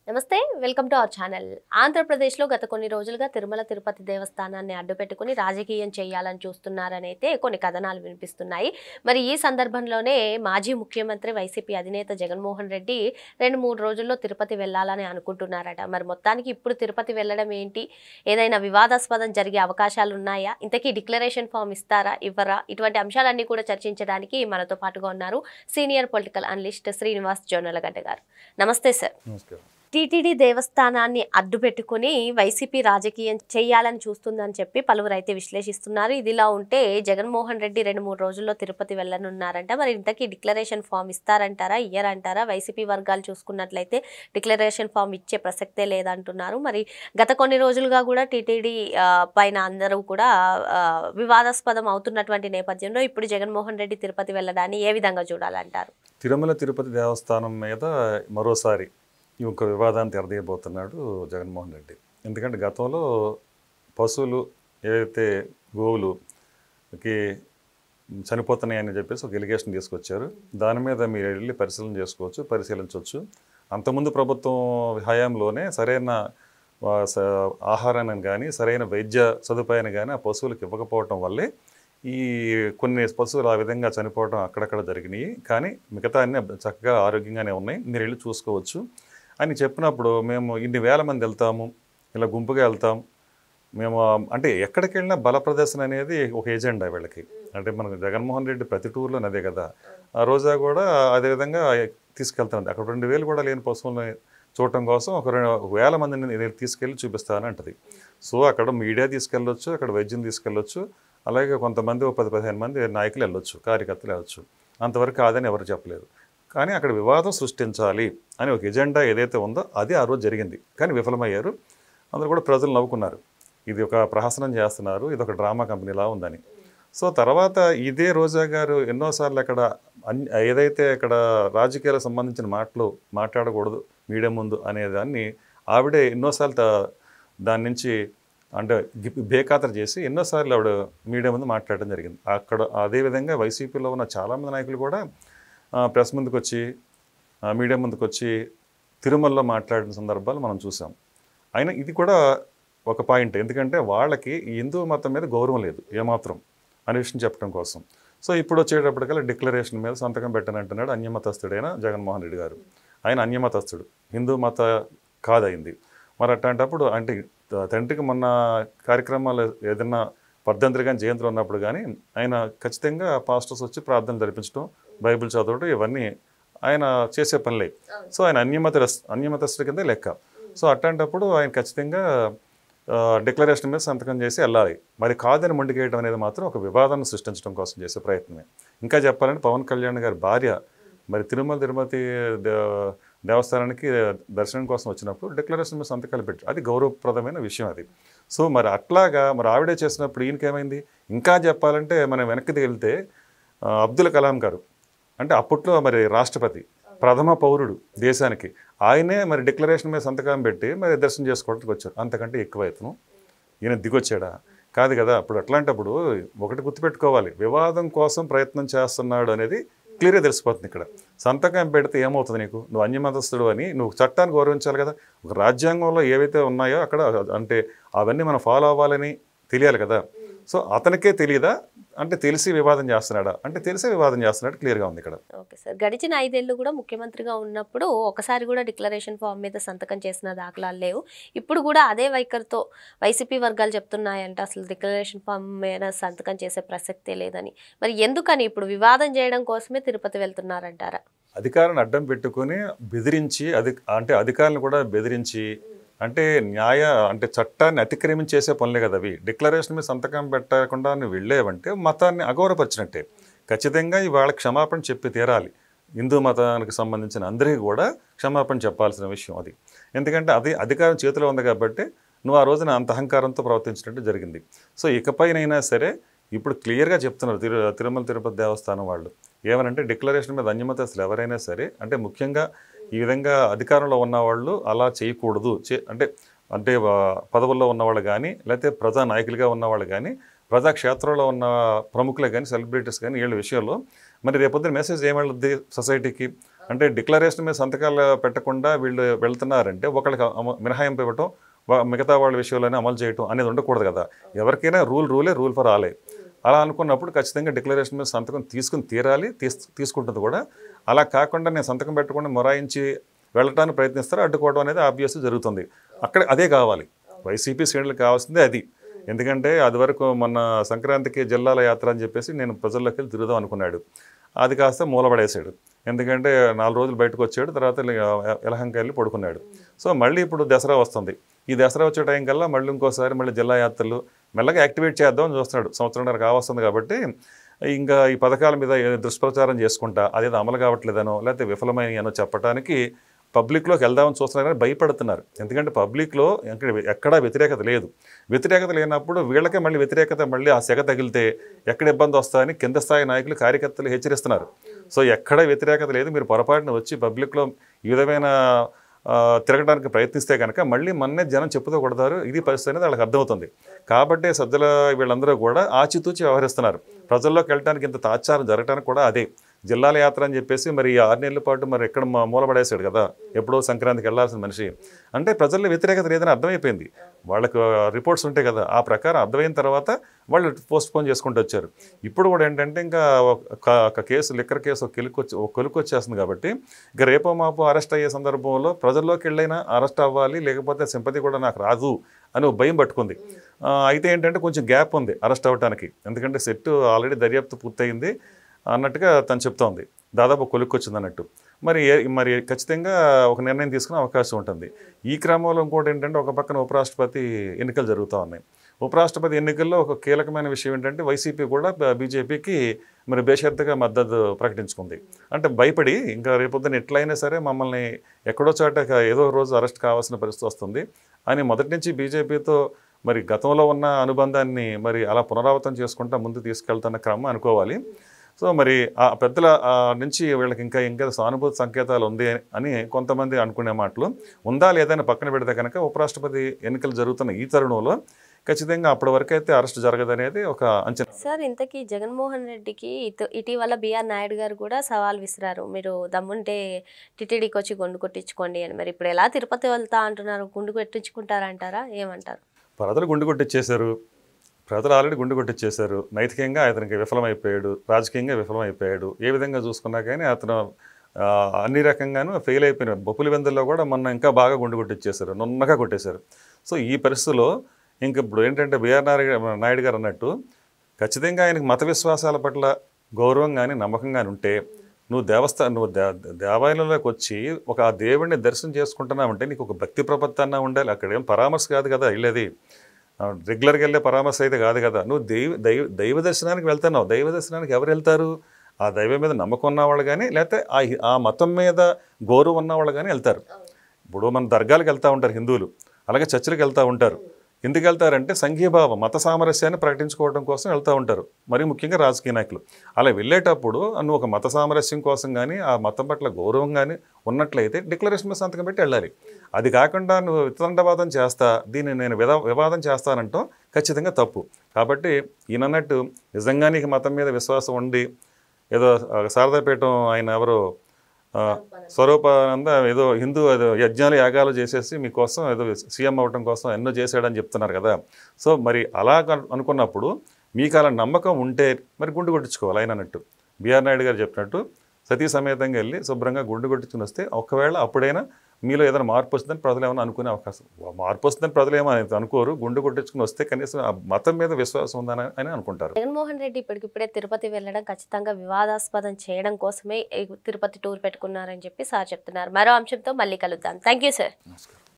నమస్తే welcome to our channel. ఆంధ్రప్రదేశ్లో గత కొన్ని రోజులుగా తిరుమల తిరుపతి దేవస్థానాన్ని అడ్డుపెట్టుకుని రాజకీయం చేయాలని చూస్తున్నారని అయితే కొన్ని కథనాలు వినిపిస్తున్నాయి. మరి ఈ సందర్భంలోనే మాజీ ముఖ్యమంత్రి వైసీపీ అధినేత జగన్మోహన్ రెడ్డి 2-3 రోజుల్లో తిరుపతి వెళ్లాలని అనుకుంటున్నారట. మరి మొత్తానికి ఇప్పుడు తిరుపతి వెళ్ళడం ఏంటి? ఏదైనా వివాదాస్పదం జరిగే అవకాశాలు ఉన్నాయా? ఇంతకీ డిక్లరేషన్ ఫామ్ ఇస్తారా ఇవ్వరా? ఇటువంటి అంశాలన్నీ కూడా చర్చించడానికి మనతో పాటుగా ఉన్నారు senior political analyst Srinivas Jonnalagadda గారు. నమస్తే సార్. నమస్కారం. టీటీడీ దేవస్థానాన్ని అడ్డుపెట్టుకుని వైసీపీ రాజకీయం చేయాలని చూస్తుందని చెప్పి పలువురు అయితే విశ్లేషిస్తున్నారు. ఇదిలా ఉంటే జగన్మోహన్ రెడ్డి 2-3 రోజుల్లో తిరుపతి వెళ్ళనున్నారంట. మరి ఇంతకీ డిక్లరేషన్ ఫామ్ ఇస్తారంటారా ఇయ్యరంటారా? వైసీపీ వర్గాలు చూసుకున్నట్లయితే డిక్లరేషన్ ఫామ్ ఇచ్చే ప్రసక్తే లేదంటున్నారు. మరి గత కొన్ని రోజులుగా కూడా టీటీడీ పైన అందరూ కూడా వివాదాస్పదం అవుతున్నటువంటి నేపథ్యంలో ఇప్పుడు జగన్మోహన్ రెడ్డి తిరుపతి వెళ్ళడాన్ని ఏ విధంగా చూడాలంటారు? తిరుమల తిరుపతి దేవస్థానం మీద మరోసారి ఒక వివాదాన్ని తెరదీయబోతున్నాడు జగన్మోహన్ రెడ్డి. ఎందుకంటే గతంలో పశువులు ఏవైతే గోవులుకి చనిపోతున్నాయని చెప్పేసి ఒక ఎలిగేషన్ తీసుకొచ్చారు. దాని మీద మీరు వెళ్ళి పరిశీలించవచ్చు. అంతకుముందు ప్రభుత్వం హయాంలోనే సరైన ఆహారాన్ని కానీ సరైన వైద్య సదుపాయాన్ని కానీ ఆ పశువులకు ఇవ్వకపోవటం వల్లే ఈ కొన్ని పశువులు ఆ విధంగా చనిపోవడం అక్కడక్కడ జరిగినాయి. కానీ మిగతా అన్నీ చక్కగా ఆరోగ్యంగానే ఉన్నాయి, మీరు వెళ్ళి చూసుకోవచ్చు అని చెప్పినప్పుడు మేము ఇన్ని వేల మంది వెళ్తాము, ఇలా గుంపుగా వెళ్తాం మేము అంటే ఎక్కడికి వెళ్ళినా బల ప్రదర్శన అనేది ఒక ఏజెండా వీళ్ళకి. అంటే మనకు జగన్మోహన్ రెడ్డి ప్రతి టూర్లో అదే కదా. ఆ రోజా కూడా అదేవిధంగా తీసుకెళ్తాను. అక్కడ 2000 కూడా లేని పశువులను చూడటం కోసం ఒక 1000 మందిని తీసుకెళ్ళి చూపిస్తానంటది. సో అక్కడ మీడియా తీసుకెళ్ళొచ్చు, అక్కడ వైద్యం తీసుకెళ్ళొచ్చు, అలాగే కొంతమంది 10-15 మంది నాయకులు వెళ్ళొచ్చు, కార్యకర్తలు వెళ్ళొచ్చు. అంతవరకు కాదని ఎవరు చెప్పలేదు. కానీ అక్కడ వివాదం సృష్టించాలి అని ఒక ఎజెండా ఏదైతే ఉందో అది ఆ రోజు జరిగింది. కానీ విఫలమయ్యారు. అందరూ కూడా ప్రజలు నవ్వుకున్నారు, ఇది ఒక ప్రహసనం చేస్తున్నారు, ఇది ఒక డ్రామా కంపెనీలా ఉందని. సో తర్వాత ఇదే రోజా గారు ఎన్నోసార్లు అక్కడ ఏదైతే అక్కడ రాజకీయాలకు సంబంధించిన మాటలు మాట్లాడకూడదు మీడియా ముందు అనేదాన్ని ఆవిడే ఎన్నోసార్లు దాని నుంచి అంటే బేఖాతరు చేసి ఎన్నోసార్లు ఆవిడ మీడియా ముందు మాట్లాడడం జరిగింది. అక్కడ అదేవిధంగా వైసీపీలో ఉన్న చాలామంది నాయకులు కూడా ప్రెస్ ముందుకు వచ్చి మీడియా ముందుకు వచ్చి తిరుమలలో మాట్లాడిన సందర్భాలు మనం చూసాం. అయినా ఇది కూడా ఒక పాయింట్, ఎందుకంటే వాళ్ళకి హిందూ మతం మీద గౌరవం లేదు ఏమాత్రం అనే విషయం చెప్పడం కోసం. సో ఇప్పుడు వచ్చేటప్పటికల్లా డిక్లరేషన్ మీద సంతకం పెట్టనంటున్నాడు అన్యమతస్థుడైన జగన్మోహన్ రెడ్డి గారు. ఆయన అన్యమతస్థుడు, హిందూ మత కాదైంది. మరి అట్లాంటప్పుడు అంటే తండ్రికి మొన్న కార్యక్రమాలు ఏదైనా వర్ధంతులు కానీ జయంతులు ఉన్నప్పుడు కానీ ఆయన ఖచ్చితంగా పాస్టర్స్ వచ్చి ప్రార్థనలు జరిపించడం, బైబిల్ చదవడం ఇవన్నీ ఆయన చేసే పనులే. సో ఆయన అన్యమతస్థుడి కింద లెక్క. సో అట్లాంటప్పుడు ఆయన ఖచ్చితంగా డిక్లరేషన్ మీద సంతకం చేసి వెళ్ళాలి. మరి కాదని మొండికేయడం అనేది మాత్రం ఒక వివాదాన్ని సృష్టించడం కోసం చేసే ప్రయత్నమే. ఇంకా చెప్పాలంటే పవన్ కళ్యాణ్ గారి భార్య మరి తిరుపతి దేవస్థానానికి దర్శనం కోసం వచ్చినప్పుడు డిక్లరేషన్ మీద సంతకాలు పెట్టి అది గౌరవప్రదమైన విషయం అది. సో మరి అట్లాగా మరి ఆవిడే చేసినప్పుడు ఈయనకేమైంది? ఇంకా చెప్పాలంటే మనం వెనక్కి వెళ్తే అబ్దుల్ కలాం గారు అంటే అప్పట్లో మరి రాష్ట్రపతి, ప్రథమ పౌరుడు దేశానికి, ఆయనే మరి డిక్లరేషన్ మీద సంతకం పెట్టి మరి దర్శనం చేసుకోవడానికి వచ్చారు. అంతకంటే ఎక్కువ ఎత్తును ఈయన దిగొచ్చాడా? కాదు కదా. అప్పుడు అట్లాంటప్పుడు ఒకటి గుర్తుపెట్టుకోవాలి, వివాదం కోసం ప్రయత్నం చేస్తున్నాడు అనేది క్లియర్గా తెలిసిపోతుంది. ఇక్కడ సంతకం పెడితే ఏమవుతుంది? నీకు నువ్వు అన్యమతస్థుడు అని నువ్వు చట్టాన్ని గౌరవించాలి కదా. ఒక రాజ్యాంగంలో ఏవైతే ఉన్నాయో అక్కడ అంటే అవన్నీ మనం ఫాలో అవ్వాలని తెలియాలి కదా. సో అతనికే తెలియదా అంటే తెలిసి వివాదం చేస్తున్నాడా అంటే తెలిసే వివాదం చేస్తున్నాడు, క్లియర్గా ఉంది ఇక్కడ. ఓకే సార్, గడిచిన 5 ఏళ్ళు కూడా ముఖ్యమంత్రిగా ఉన్నప్పుడు ఒకసారి కూడా డిక్లరేషన్ ఫామ్ మీద సంతకం చేసిన దాఖలాలు లేవు. ఇప్పుడు కూడా అదే వైఖరితో వైసీపీ వర్గాలు చెప్తున్నాయంటే అసలు డిక్లరేషన్ ఫామ్ మీద సంతకం చేసే ప్రసక్తే లేదని. మరి ఎందుకని ఇప్పుడు వివాదం చేయడం కోసమే తిరుపతి వెళ్తున్నారంటారా? అధికారాన్ని అడ్డం పెట్టుకుని బెదిరించి అంటే అధికారులను కూడా బెదిరించి అంటే అంటే చట్టాన్ని అతిక్రమించేసే పనులే కదా అవి. డిక్లరేషన్ మీద సంతకం పెట్టకుండా నువ్వు వెళ్ళేవంటే మతాన్ని అగౌరవపరిచినట్టే. ఖచ్చితంగా ఇవాళ క్షమాపణ చెప్పి తీరాలి. హిందూ మతానికి సంబంధించిన అందరికీ కూడా క్షమాపణ చెప్పాల్సిన విషయం అది. ఎందుకంటే అది అధికారం చేతిలో ఉంది కాబట్టి నువ్వు ఆ రోజున అంత అహంకారంతో ప్రవర్తించినట్టు జరిగింది. సో ఇకపైనైనా సరే ఇప్పుడు క్లియర్గా చెప్తున్నారు తిరుమల తిరుపతి దేవస్థానం వాళ్ళు ఏమనంటే డిక్లరేషన్ మీద అన్యమతస్తులు ఎవరైనా సరే అంటే ముఖ్యంగా ఈ విధంగా అధికారంలో ఉన్నవాళ్ళు అలా చేయకూడదు. అంటే పదవుల్లో ఉన్నవాళ్ళు కానీ లేకపోతే ప్రజా నాయకులుగా ఉన్నవాళ్ళు కానీ ప్రజాక్షేత్రంలో ఉన్న ప్రముఖులే కానీ సెలబ్రిటీస్ కానీ వీళ్ళ విషయంలో మరి రేపొద్దున మెసేజ్ ఏమవుతుంది సొసైటీకి? అంటే డిక్లరేషన్ మీద సంతకాలు పెట్టకుండా వీళ్ళు వెళ్తున్నారంటే ఒకళ్ళకి మినహాయింపు ఇవ్వటం, మిగతా వాళ్ళ విషయంలోనే అమలు చేయటం అనేది ఉండకూడదు కదా. ఎవరికైనా రూల్ ఫర్ ఆలే. అలా అనుకున్నప్పుడు ఖచ్చితంగా డిక్లరేషన్ మీద సంతకం తీసుకుని తీరాలి, తీసుకుంటుంది కూడా. అలా కాకుండా నేను సంతకం పెట్టకుండా మొరాయించి వెళ్ళటానికి ప్రయత్నిస్తారు, అడ్డుకోవడం అనేది ఆబ్వియస్గా జరుగుతుంది. అక్కడ అదే కావాలి, వైసీపీ శ్రేణులకు కావాల్సిందే అది. ఎందుకంటే అది వరకు మొన్న సంక్రాంతికి జిల్లాల యాత్ర అని చెప్పేసి నేను ప్రజల్లోకి వెళ్ళి తిరుగుదాం అనుకున్నాడు, అది కాస్త మూలపడేశాడు. ఎందుకంటే 4 రోజులు బయటకు వచ్చాడు, తర్వాత ఎలహంక వెళ్ళి పడుకున్నాడు. సో మళ్ళీ ఇప్పుడు దసరా వస్తుంది, ఈ దసరా వచ్చే టైం కల్లా మళ్ళీ ఇంకోసారి మళ్ళీ జిల్లా యాత్రలు మెల్లగా యాక్టివేట్ చేద్దామని చూస్తున్నాడు. సంవత్సరంన్నర కావస్తుంది కాబట్టి ఇంకా ఈ పథకాల మీద దుష్ప్రచారం చేసుకుంటా అదేదో అమలు కావట్లేదనో లేకపోతే విఫలమైనో చెప్పడానికి పబ్లిక్లోకి వెళ్దామని చూస్తున్నారు, కానీ భయపడుతున్నారు. ఎందుకంటే పబ్లిక్లో ఎక్కడా వ్యతిరేకత లేదు. వ్యతిరేకత లేనప్పుడు వీళ్ళకే మళ్ళీ వ్యతిరేకత, మళ్ళీ ఆ సెగ తగిలితే ఎక్కడ ఇబ్బంది వస్తాయని కింద స్థాయి నాయకులు కార్యకర్తలు హెచ్చరిస్తున్నారు. సో ఎక్కడ వ్యతిరేకత లేదు, మీరు పొరపాటున వచ్చి పబ్లిక్లో ఈ విధమైన తిరగడానికి ప్రయత్నిస్తే కనుక మళ్ళీ మొన్నే జనం చెప్పుతూ కొడతారు, ఇది పరిస్థితి అనేది వాళ్ళకి అర్థమవుతుంది. కాబట్టి సజ్జల వీళ్ళందరూ కూడా ఆచితూచి వ్యవహరిస్తున్నారు. ప్రజల్లోకి వెళ్ళడానికి ఇంత తాత్సారం జరగడానికి కూడా అదే జిల్లాల యాత్ర అని చెప్పేసి మరి 6 నెలల పాటు మరి ఎక్కడ మూలపడేశాడు కదా, ఎప్పుడో సంక్రాంతికి వెళ్ళాల్సిన మనిషి. అంటే ప్రజల్లో వ్యతిరేకత లేదని అర్థమైపోయింది, వాళ్ళకు రిపోర్ట్స్ ఉంటాయి కదా, ఆ ప్రకారం అర్థమైన తర్వాత వాళ్ళు పోస్ట్పోన్ చేసుకుంటూ వచ్చారు. ఇప్పుడు కూడా ఏంటంటే ఇంకా ఒక కేసు, లిక్కర్ కేసు కొలుకు వచ్చేస్తుంది కాబట్టి ఇక రేపో మాపో అరెస్ట్ అయ్యే సందర్భంలో ప్రజల్లోకి వెళ్ళైనా అరెస్ట్ అవ్వాలి, లేకపోతే సింపతి కూడా నాకు రాదు అని భయం పట్టుకుంది. అయితే ఏంటంటే కొంచెం గ్యాప్ ఉంది అరెస్ట్ అవ్వడానికి, ఎందుకంటే సెట్ ఆల్రెడీ దర్యాప్తు పూర్తయింది అన్నట్టుగా తను చెప్తోంది, దాదాపు కొలుక్కొచ్చింది అన్నట్టు. మరి ఖచ్చితంగా ఒక నిర్ణయం తీసుకునే అవకాశం ఉంటుంది. ఈ క్రమంలో ఇంకోటి ఏంటంటే ఒక పక్కన ఉపరాష్ట్రపతి ఎన్నికలు జరుగుతూ ఉన్నాయి. ఉపరాష్ట్రపతి ఎన్నికల్లో ఒక కీలకమైన విషయం ఏంటంటే వైసీపీ కూడా బీజేపీకి మరి బేషరతుగా మద్దతు ప్రకటించుకుంది. అంటే భయపడి ఇంకా రేపొద్దున ఎట్లయినా సరే మమ్మల్ని ఎక్కడో చోట ఏదో రోజు అరెస్ట్ కావాల్సిన పరిస్థితి వస్తుంది అని మొదటి నుంచి బీజేపీతో మరి గతంలో ఉన్న అనుబంధాన్ని మరి అలా పునరావృతం చేసుకుంటా ముందు తీసుకెళ్తున్న క్రమం అనుకోవాలి. సో మరి ఆ పెద్దల నుంచి వీళ్ళకి ఇంకా సానుభూతి సంకేతాలు ఉంది అని కొంతమంది అనుకునే మాటలు ఉందా లేదని పక్కన పెడితే కనుక ఉపరాష్ట్రపతి ఎన్నికలు జరుగుతున్న ఈ తరుణంలో ఖచ్చితంగా అప్పటి వరకు అయితే అరెస్ట్ జరగదనేది ఒక అంచనా. సార్, ఇంతకీ జగన్మోహన్ రెడ్డికి ఇటీవల బిఆర్ నాయుడు గారు కూడా సవాల్ విసిరారు, మీరు దమ్ముంటే టిటిడికి వచ్చి గుండు కొట్టించుకోండి అని. మరి ఇప్పుడు ఎలా తిరుపతి వెళ్తా అంటున్నారు, గుండు కొట్టించుకుంటారంటారా, ఏమంటారు? ప్రజలు గుండు కొట్టించేశారు, ప్రజలు ఆల్రెడీ గుండు కొట్టించేశారు. నైతికంగా అతనికి విఫలమైపోయాడు, రాజకీయంగా విఫలమైపోయాడు. ఏ విధంగా చూసుకున్నా కానీ అతను అన్ని రకంగానూ ఫెయిల్ అయిపోయినాడు. బొప్పుల వెందుల్లో కూడా మొన్న ఇంకా బాగా గుండు కొట్టించేశారు, నున్నగా కొట్టేశారు. సో ఈ పరిస్థితిలో ఇంక ఇప్పుడు ఏంటంటే బిఆర్ నాయుడు గారు అన్నట్టు ఖచ్చితంగా ఆయనకు మత విశ్వాసాల పట్ల గౌరవం కానీ నమ్మకం కానీ ఉంటే నువ్వు దేవాలయంలోకి వచ్చి ఒక ఆ దేవుడిని దర్శనం చేసుకుంటున్నావంటే నీకు ఒక భక్తి ప్రపత్తి అన్నా ఉండాలి. అక్కడ ఏం పరామర్శ కాదు కదా వెళ్ళేది, రెగ్యులర్గా వెళ్ళే పరామర్శ అయితే కాదు కదా. నువ్వు దైవ దర్శనానికి వెళ్తున్నావు. దైవ దర్శనానికి ఎవరు వెళ్తారు? ఆ దైవం మీద నమ్మకం ఉన్నవాళ్ళు కానీ లేకపోతే ఆ మతం మీద గౌరవం ఉన్నవాళ్ళు కానీ వెళ్తారు. ఇప్పుడు మన దర్గాలకు వెళ్తూ ఉంటారు హిందువులు, అలాగే చర్చిలకు వెళ్తూ ఉంటారు. ఎందుకు వెళ్తారంటే సంఘీభావం, మత సామరస్యాన్ని ప్రకటించుకోవడం కోసం వెళ్తూ ఉంటారు, మరి ముఖ్యంగా రాజకీయ నాయకులు. అలా వెళ్ళేటప్పుడు నువ్వు ఒక మత సామరస్యం కోసం కానీ ఆ మతం పట్ల గౌరవం కానీ ఉన్నట్లయితే డిక్లరేషన్ మీద సంతకం పెట్టి వెళ్ళాలి. అది కాకుండా నువ్వు వితండవాదం చేస్తా, దీన్ని నేను వివాదం చేస్తానంటాం ఖచ్చితంగా తప్పు. కాబట్టి ఈయనన్నట్టు నిజంగా నీకు మతం మీద విశ్వాసం ఉండి ఏదో శారదాపీఠం ఆయన ఎవరో స్వరూపానంద ఏదో హిందూ ఏదో యజ్ఞాలు యాగాలు చేసేసి మీకోసం ఏదో సీఎం అవ్వడం కోసం ఎన్నో చేశాడని చెప్తున్నారు కదా. సో మరి అలా అనుకున్నప్పుడు మీకు అలా నమ్మకం ఉంటే మరి గుండు కొట్టించుకోవాలి. ఆయన అన్నట్టు బిఆర్ నాయుడు గారు చెప్పినట్టు సతీ సమేతంగా వెళ్ళి శుభ్రంగా గుండు కొట్టించుకుని వస్తే ఒకవేళ అప్పుడైనా మీలో ఏదైనా మార్పు వస్తుందని ప్రజలు ఏమైనా అనుకునే అవకాశం. మార్పు వస్తుందని ప్రజలు ఏమో అనుకోరు, గుండు కొట్టించుకుని వస్తే కనీసం ఆ మతం మీద విశ్వాసం ఉందని అని అనుకుంటారు. జగన్మోహన్ రెడ్డి ఇప్పటికిప్పుడే తిరుపతి వెళ్ళడం ఖచ్చితంగా వివాదాస్పదం చేయడం కోసమే తిరుపతి టూర్ పెట్టుకున్నారని చెప్పి సార్ చెప్తున్నారు. మరో అంశంతో మళ్ళీ కలుద్దాం. Thank you sir. నమస్కారం.